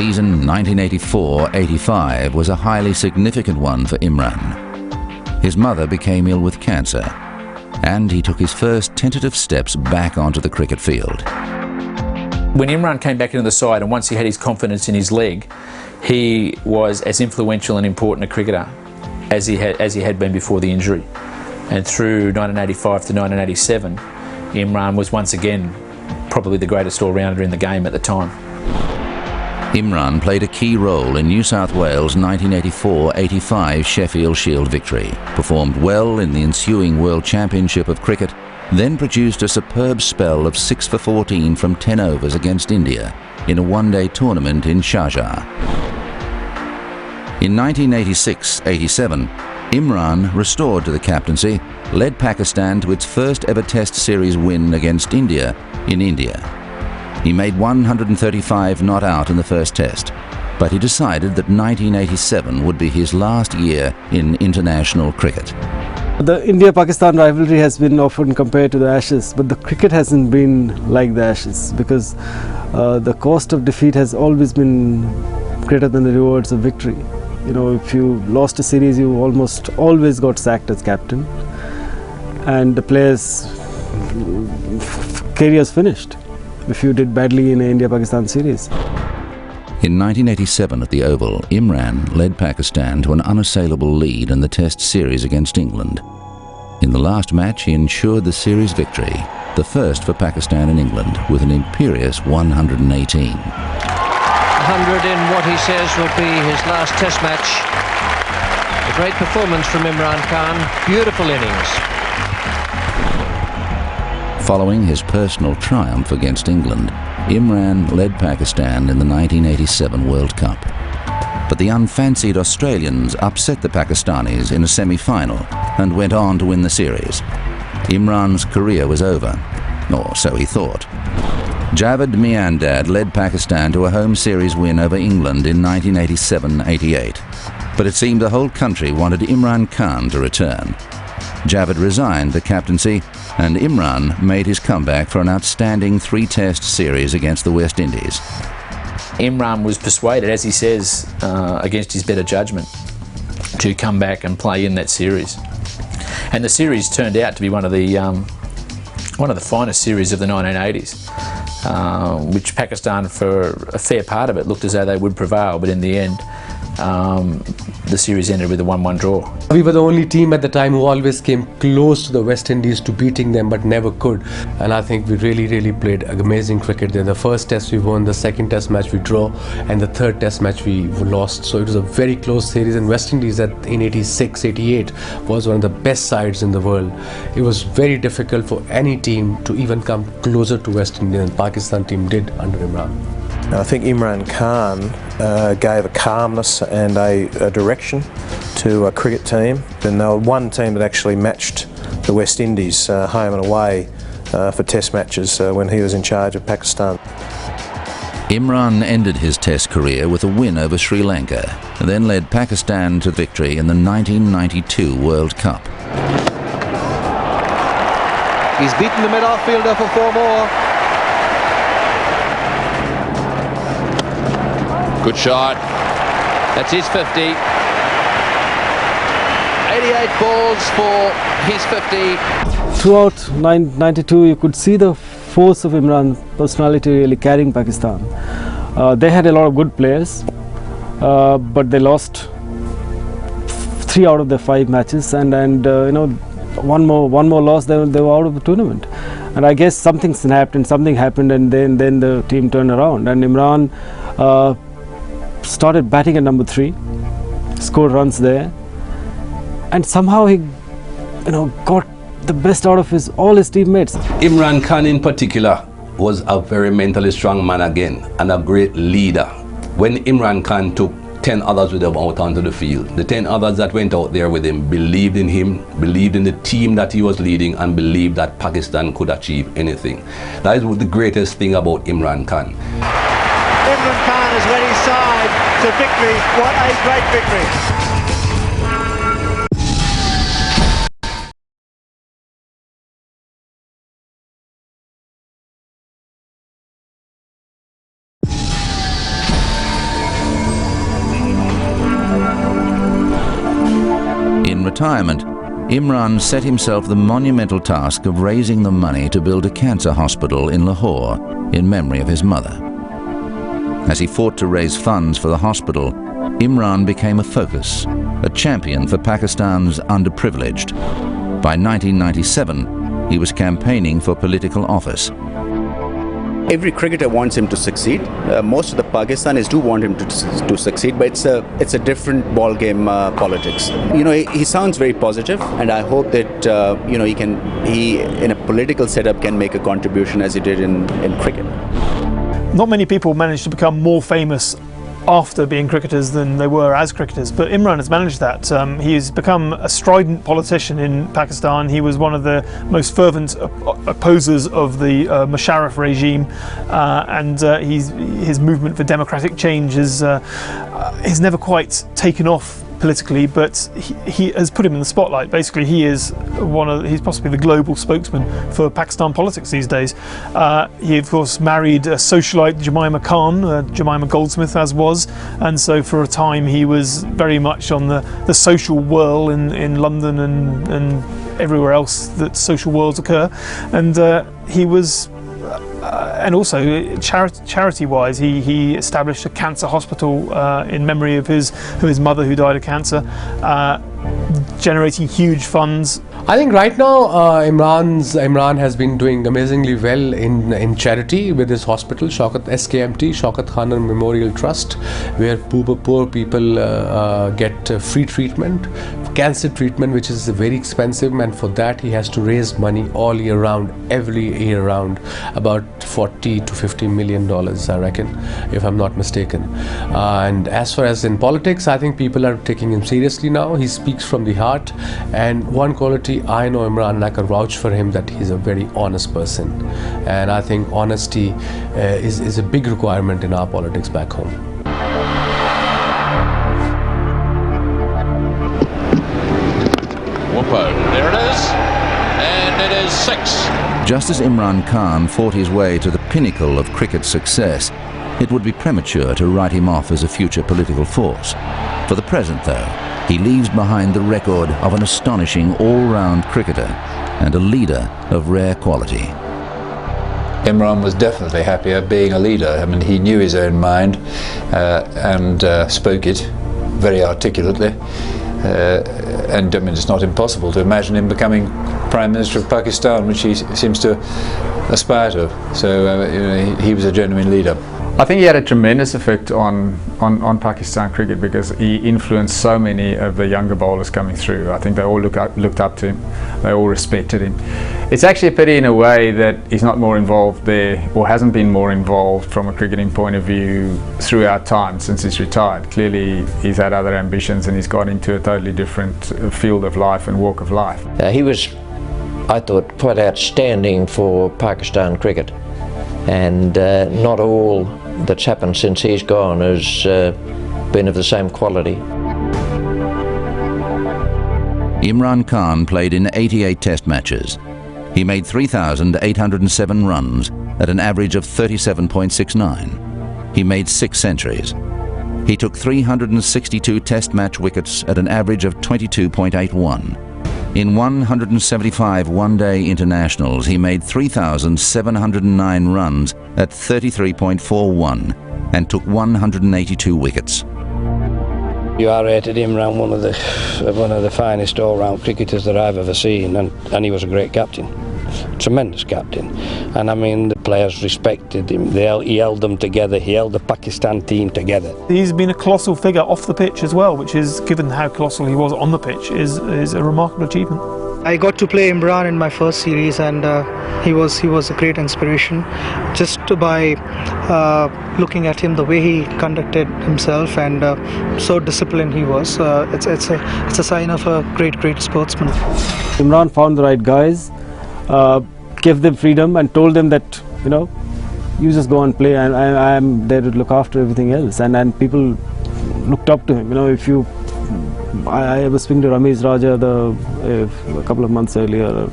season 1984-85 was a highly significant one for Imran. His mother became ill with cancer, and he took his first tentative steps back onto the cricket field. When Imran came back into the side, and once he had his confidence in his leg, he was as influential and important a cricketer as he had been before the injury. And through 1985 to 1987, Imran was once again probably the greatest all-rounder in the game at the time. Imran played a key role in New South Wales' 1984-85 Sheffield Shield victory, performed well in the ensuing World Championship of Cricket, then produced a superb spell of 6 for 14 from 10 overs against India in a one-day tournament in Sharjah. In 1986-87, Imran, restored to the captaincy, led Pakistan to its first ever Test series win against India in India. He made 135 not out in the first Test, but he decided that 1987 would be his last year in international cricket. The India-Pakistan rivalry has been often compared to the Ashes, but the cricket hasn't been like the Ashes because the cost of defeat has always been greater than the rewards of victory. You know, if you lost a series, you almost always got sacked as captain, and the players' careers finished if you did badly in an India-Pakistan series. In 1987 at the Oval, Imran led Pakistan to an unassailable lead in the Test series against England. In the last match, he ensured the series victory, the first for Pakistan and England, with an imperious 118. 100 in what he says will be his last Test match. A great performance from Imran Khan, beautiful innings. Following his personal triumph against England, Imran led Pakistan in the 1987 World Cup. But the unfancied Australians upset the Pakistanis in a semi-final and went on to win the series. Imran's career was over, or so he thought. Javed Miandad led Pakistan to a home series win over England in 1987-88. But it seemed the whole country wanted Imran Khan to return. Javed resigned the captaincy, and Imran made his comeback for an outstanding 3-Test series against the West Indies. Imran was persuaded, as he says, against his better judgment, to come back and play in that series. And the series turned out to be one of the finest series of the 1980s, which Pakistan, for a fair part of it, looked as though they would prevail, but in the end, the series ended with a 1-1 draw. We were the only team at the time who always came close to the West Indies to beating them, but never could. And I think we really played amazing cricket there. The first Test we won, the second Test match we draw, and the third Test match we lost. So it was a very close series, and West Indies in 86-88 was one of the best sides in the world. It was very difficult for any team to even come closer to West Indies than the Pakistan team did under Imran. I think Imran Khan gave a calmness and a direction to a cricket team, and they were one team that actually matched the West Indies home and away for Test matches when he was in charge of Pakistan. Imran ended his Test career with a win over Sri Lanka, and then led Pakistan to victory in the 1992 World Cup. He's beaten the mid-off fielder for 4 more. Good shot. That's his 50. 88 balls for his 50. Throughout 92, you could see the force of Imran's personality really carrying Pakistan. They had a lot of good players, but they lost 3 out of their 5 matches, and you know, one more loss, they were out of the tournament. And I guess something snapped and something happened, and then the team turned around, and Imran started batting at number 3, scored runs there, and somehow he, you know, got the best out of all his teammates. Imran Khan in particular was a very mentally strong man again, and a great leader. When Imran Khan took 10 others with him out onto the field, the 10 others that went out there with him, believed in the team that he was leading, and believed that Pakistan could achieve anything. That is the greatest thing about Imran Khan. Imran Khan has led his side to victory. What a great victory. retirement, Imran set himself the monumental task of raising the money to build a cancer hospital in Lahore in memory of his mother. As he fought to raise funds for the hospital, Imran became a focus, a champion for Pakistan's underprivileged. By 1997, he was campaigning for political office. Every cricketer wants him to succeed. Most of the Pakistanis do want him to succeed, but it's a different ball game, politics. You know, he sounds very positive, and I hope that you know, he in a political setup can make a contribution as he did in cricket. Not many people manage to become more famous after being cricketers than they were as cricketers, but Imran has managed that. He's become a strident politician in Pakistan. He was one of the most fervent opposers of the Musharraf regime, and his movement for democratic change has never quite taken off politically, but he has put him in the spotlight. Basically, he's possibly the global spokesman for Pakistan politics these days. He of course married a socialite, Jemima Khan, Jemima Goldsmith as was, and so for a time he was very much on the social whirl in London and everywhere else that social whirls occur, and he was and also charity-wise, he established a cancer hospital in memory of his mother who died of cancer, generating huge funds. I think right now Imran has been doing amazingly well in charity with his hospital, SKMT, Shaukat Khan Memorial Trust, where poor people get free treatment, cancer treatment, which is very expensive, and for that he has to raise money all year round, every year round, about $40 to $50 million, I reckon, if I'm not mistaken. And as far as in politics, I think people are taking him seriously now. He speaks from the heart, and one quality I know Imran, and I can vouch for him, that he's a very honest person, and I think honesty is a big requirement in our politics back home. Whoopo, there it is, and it is 6. Just as Imran Khan fought his way to the pinnacle of cricket success, it would be premature to write him off as a future political force. For the present, though, he leaves behind the record of an astonishing all-round cricketer and a leader of rare quality. Imran was definitely happier being a leader. I mean, he knew his own mind and spoke it very articulately. And I mean, it's not impossible to imagine him becoming Prime Minister of Pakistan, which he seems to aspire to. So you know, he was a genuine leader. I think he had a tremendous effect on Pakistan cricket, because he influenced so many of the younger bowlers coming through. I think they all looked up to him, they all respected him. It's actually a pity in a way that he's not more involved there, or hasn't been more involved from a cricketing point of view throughout time since he's retired. Clearly he's had other ambitions and he's got into a totally different field of life and walk of life. He was, I thought, quite outstanding for Pakistan cricket, and not all that's happened since he's gone has been of the same quality. Imran Khan played in 88 test matches. He made 3,807 runs at an average of 37.69. He made 6 centuries. He took 362 test match wickets at an average of 22.81. In 175 one-day internationals, he made 3,709 runs at 33.41 and took 182 wickets. You are rated Imran one of the finest all-round cricketers that I've ever seen, and he was a great captain, tremendous captain. And I mean, the players respected him. He held them together. He held the Pakistan team together. He's been a colossal figure off the pitch as well, which is, given how colossal he was on the pitch, is a remarkable achievement. I got to play Imran in my first series, and he was a great inspiration. Just by looking at him, the way he conducted himself, and so disciplined he was, it's a sign of a great sportsman. Imran found the right guys, gave them freedom, and told them that, you know, you just go and play, and I'm there to look after everything else. And people looked up to him. You know, I was speaking to RAMIZ Raja a couple of months earlier,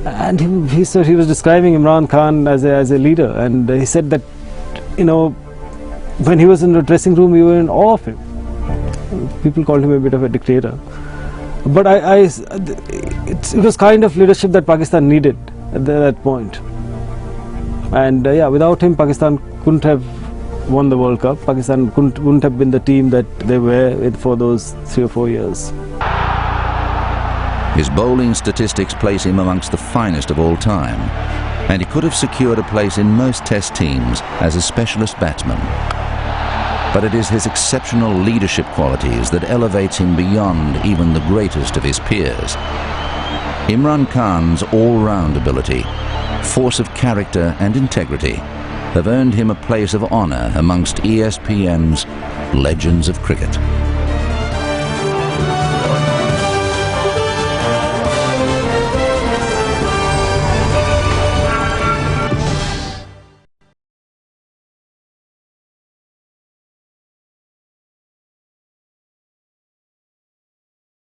and he said he was describing Imran Khan as a leader, and he said that, you know, when he was in the dressing room, we were in awe of him. People called him a bit of a dictator, But it was kind of leadership that Pakistan needed at that point. And yeah, without him, Pakistan couldn't have won the World Cup. Pakistan wouldn't have been the team that they were for those 3 or 4 years. His bowling statistics place him amongst the finest of all time, and he could have secured a place in most Test teams as a specialist batsman. But it is his exceptional leadership qualities that elevates him beyond even the greatest of his peers. Imran Khan's all-round ability, force of character and integrity have earned him a place of honour amongst ESPN's legends of cricket.